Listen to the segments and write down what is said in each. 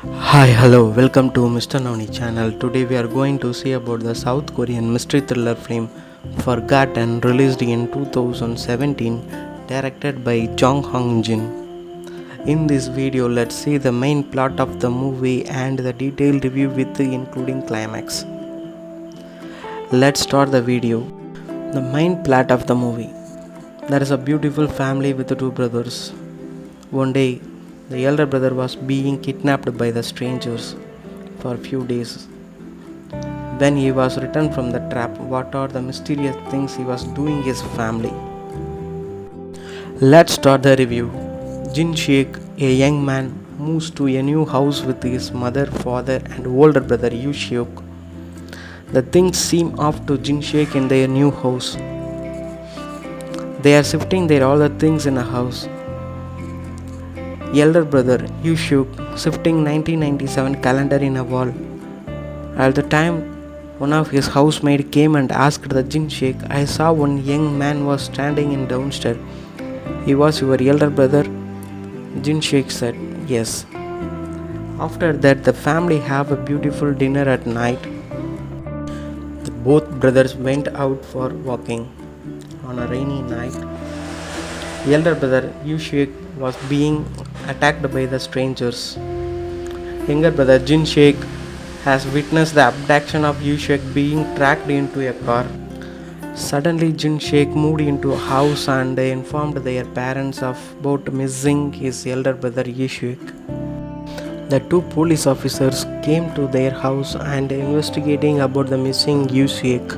Hi, hello, welcome to Mr. Noni channel. Today we are going to see about the South Korean mystery thriller film Forgotten, released in 2017, directed by Jang Hang-jun. In this video, let's see the main plot of the movie and the detailed review with including climax. Let's start the video. The main plot of the movie. There is a beautiful family with two brothers. One day, the elder brother was being kidnapped by the strangers for a few days. When he was returned from the trap, what are the mysterious things he was doing his family? Let's start the review. Jin Sheikh, a young man, moves to a new house with his mother, father, and older brother Yu Sheok. The things seem off to Jin Sheikh in their new house. They are shifting their all the things in a house. Elder brother Yu Sheok shifting 1997 calendar in a wall. At the time, one of his housemaid came and asked the Jin Sheikh, I saw one young man was standing in downstairs. He was your elder brother? Jin Sheikh said, yes. After that, the family have a beautiful dinner at night. Both brothers went out for walking. On a rainy night, elder brother Yu Sheikh was being attacked by the strangers. Younger brother Jin Sheikh has witnessed the abduction of Yu Sheikh being tracked into a car. Suddenly, Jin Sheikh moved into a house and informed their parents about missing his elder brother Yu Sheikh. The two police officers came to their house and investigating about the missing Yu Sheikh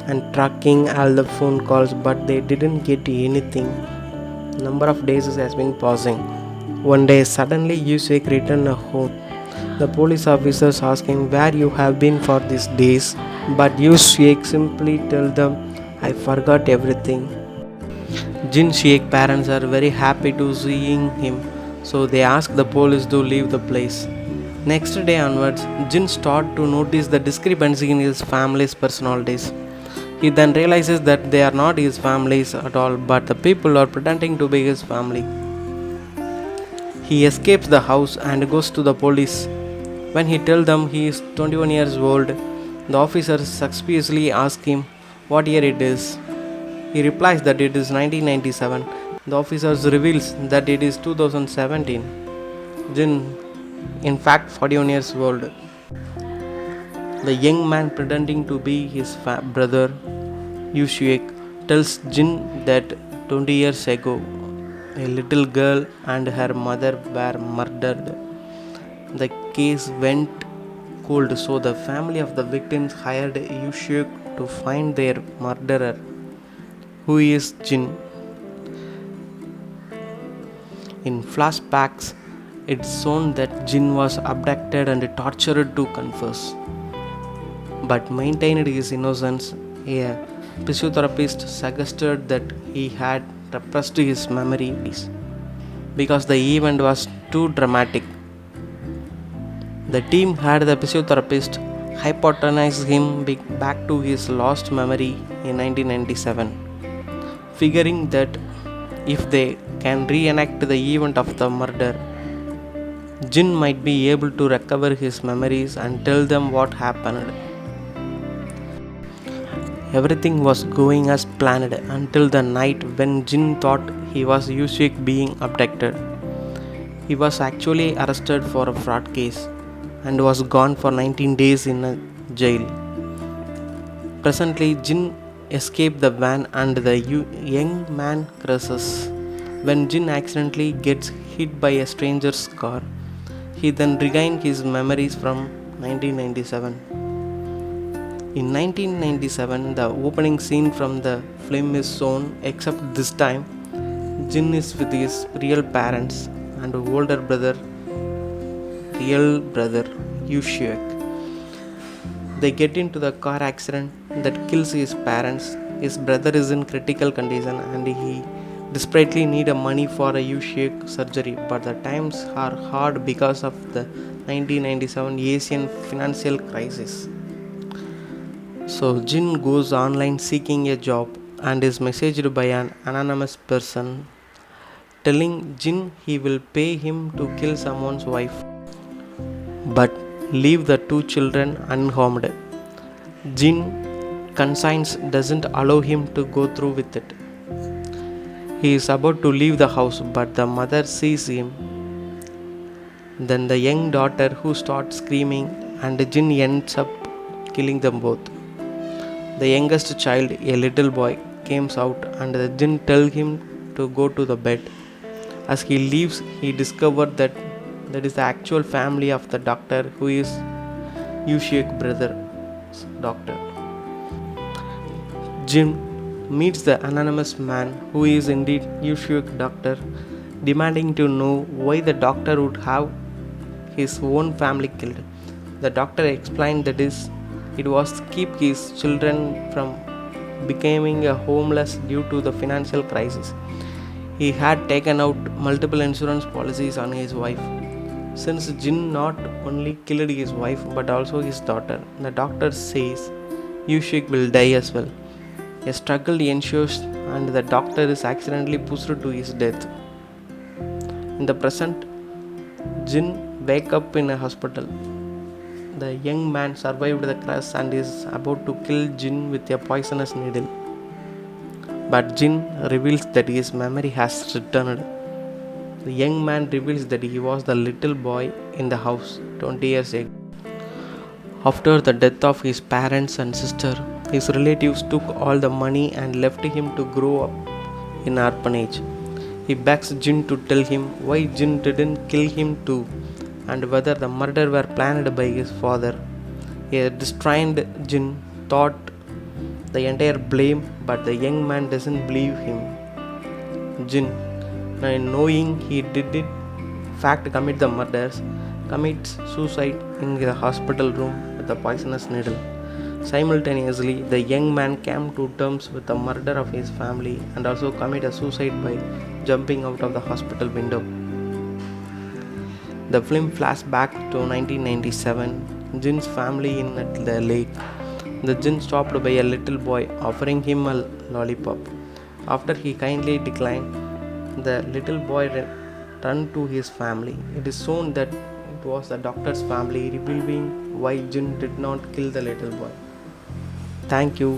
and tracking all the phone calls, but they didn't get anything. Number of days has been passing. One day, suddenly Yu Sheikh returned home. The police officers asked him where you have been for these days, but Yu Sheikh simply told them, I forgot everything. Jin Sheikh parents are very happy to seeing him, so they ask the police to leave the place. Next day onwards, Jin starts to notice the discrepancy in his family's personalities. He then realizes that they are not his families at all, but the people are pretending to be his family. He escapes the house and goes to the police. When he tells them he is 21 years old, the officers suspiciously ask him what year it is. He replies that it is 1997. The officers reveals that it is 2017. Jin, in fact, 41 years old. The young man pretending to be his brother, Yu Sheikh, tells Jin that 20 years ago, a little girl and her mother were murdered. The case went cold, so the family of the victims hired Yu Sheikh to find their murderer, who is Jin. In flashbacks, it's shown that Jin was abducted and tortured to confess, but maintained his innocence. A physiotherapist suggested that he had repressed his memories because the event was too dramatic. The team had the physiotherapist hypnotize him back to his lost memory in 1997, figuring that if they can reenact the event of the murder, Jin might be able to recover his memories and tell them what happened. Everything was going as planned until the night when Jin thought he was Yu Sheikh being abducted. He was actually arrested for a fraud case and was gone for 19 days in a jail. Presently, Jin escaped the van and the young man crashes. When Jin accidentally gets hit by a stranger's car, he then regained his memories from 1997. In 1997, the opening scene from the film is shown, except this time, Jin is with his real parents and older brother, Yu Sheikh. They get into the car accident that kills his parents. His brother is in critical condition and he desperately need money for a Yu Sheikh surgery, but the times are hard because of the 1997 Asian financial crisis. So Jin goes online seeking a job and is messaged by an anonymous person telling Jin he will pay him to kill someone's wife, but leave the two children unharmed. Jin conscience doesn't allow him to go through with it. He is about to leave the house, but the mother sees him. Then the young daughter who starts screaming, and Jin ends up killing them both. The youngest child, a little boy, comes out and the Jin tells him to go to the bed. As he leaves, he discovers that is the actual family of the doctor who is Yushi's brother's doctor. Jin meets the anonymous man who is indeed Yushi's doctor, demanding to know why the doctor would have his own family killed. The doctor explained that it was to keep his children from becoming a homeless due to the financial crisis. He had taken out multiple insurance policies on his wife. Since Jin not only killed his wife but also his daughter, the doctor says Yushik will die as well. A struggle ensues and the doctor is accidentally pushed to his death. In the present, Jin wakes up in a hospital. The young man survived the crash and is about to kill Jin with a poisonous needle. But Jin reveals that his memory has returned. The young man reveals that he was the little boy in the house 20 years ago. After the death of his parents and sister, his relatives took all the money and left him to grow up in orphanage. He begs Jin to tell him why Jin didn't kill him too, and whether the murder were planned by his father. A distraught Jin thought the entire blame, but the young man doesn't believe him. Jin, knowing he did in fact commit the murders, commits suicide in the hospital room with a poisonous needle. Simultaneously, the young man came to terms with the murder of his family and also committed suicide by jumping out of the hospital window. The film flashes back to 1997, Jin's family in the lake. The Jin stopped by a little boy offering him a lollipop. After he kindly declined, the little boy returned to his family. It is shown that it was the doctor's family, revealing why Jin did not kill the little boy. Thank you.